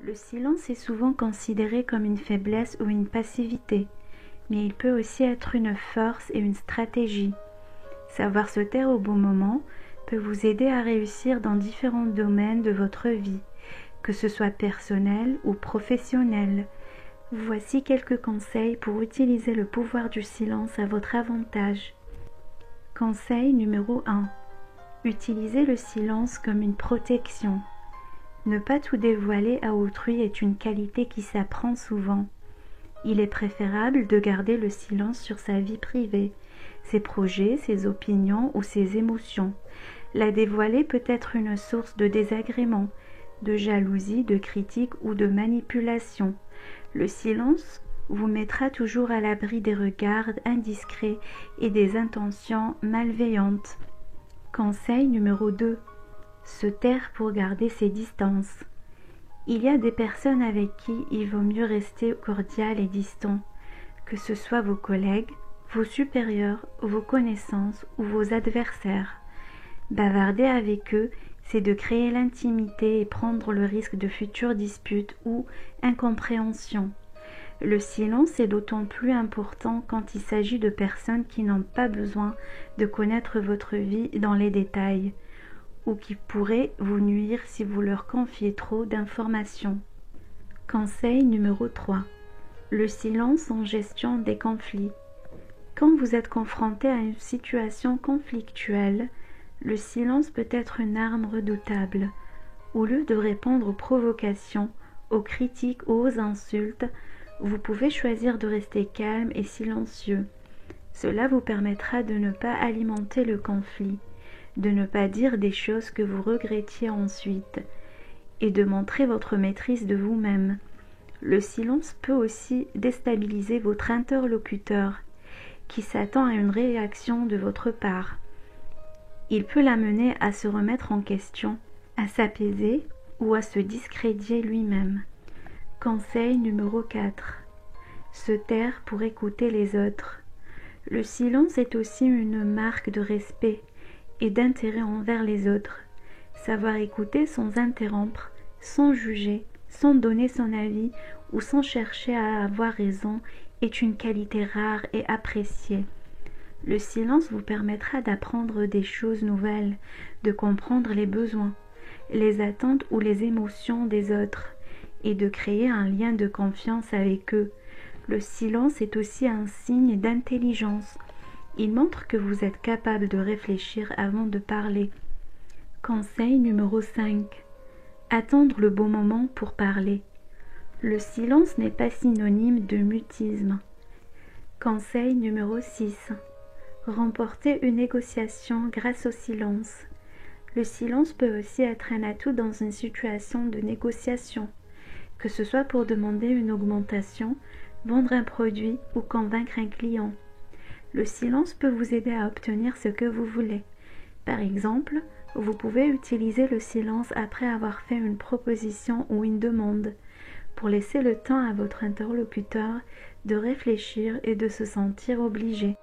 Le silence est souvent considéré comme une faiblesse ou une passivité, mais il peut aussi être une force et une stratégie. Savoir se taire au bon moment peut vous aider à réussir dans différents domaines de votre vie, que ce soit personnel ou professionnel. Voici quelques conseils pour utiliser le pouvoir du silence à votre avantage. Conseil numéro 1. Utilisez le silence comme une protection. Ne pas tout dévoiler à autrui est une qualité qui s'apprend souvent. Il est préférable de garder le silence sur sa vie privée, ses projets, ses opinions ou ses émotions. La dévoiler peut être une source de désagrément, de jalousie, de critique ou de manipulation. Le silence vous mettra toujours à l'abri des regards indiscrets et des intentions malveillantes. Conseil numéro 2. Se taire pour garder ses distances. Il y a des personnes avec qui il vaut mieux rester cordial et distant, que ce soit vos collègues, vos supérieurs, vos connaissances ou vos adversaires. Bavarder avec eux, c'est de créer l'intimité et prendre le risque de futures disputes ou incompréhensions. Le silence est d'autant plus important quand il s'agit de personnes qui n'ont pas besoin de connaître votre vie dans les détails, ou qui pourraient vous nuire si vous leur confiez trop d'informations. Conseil numéro 3. Le silence en gestion des conflits. Quand vous êtes confronté à une situation conflictuelle, le silence peut être une arme redoutable. Au lieu de répondre aux provocations, aux critiques ou aux insultes, vous pouvez choisir de rester calme et silencieux. Cela vous permettra de ne pas alimenter le conflit, de ne pas dire des choses que vous regrettiez ensuite, et de montrer votre maîtrise de vous-même. Le silence peut aussi déstabiliser votre interlocuteur, qui s'attend à une réaction de votre part. Il peut l'amener à se remettre en question, à s'apaiser ou à se discréditer lui-même. Conseil numéro 4. Se taire pour écouter les autres. Le silence est aussi une marque de respect et d'intérêt envers les autres. Savoir écouter sans interrompre, sans juger, sans donner son avis ou sans chercher à avoir raison est une qualité rare et appréciée. Le silence vous permettra d'apprendre des choses nouvelles, de comprendre les besoins, les attentes ou les émotions des autres et de créer un lien de confiance avec eux. Le silence est aussi un signe d'intelligence. Il montre que vous êtes capable de réfléchir avant de parler. Conseil numéro 5. Attendre le bon moment pour parler. Le silence n'est pas synonyme de mutisme. Conseil numéro 6. Remporter une négociation grâce au silence. Le silence peut aussi être un atout dans une situation de négociation, que ce soit pour demander une augmentation, vendre un produit ou convaincre un client. Le silence peut vous aider à obtenir ce que vous voulez. Par exemple, vous pouvez utiliser le silence après avoir fait une proposition ou une demande, pour laisser le temps à votre interlocuteur de réfléchir et de se sentir obligé.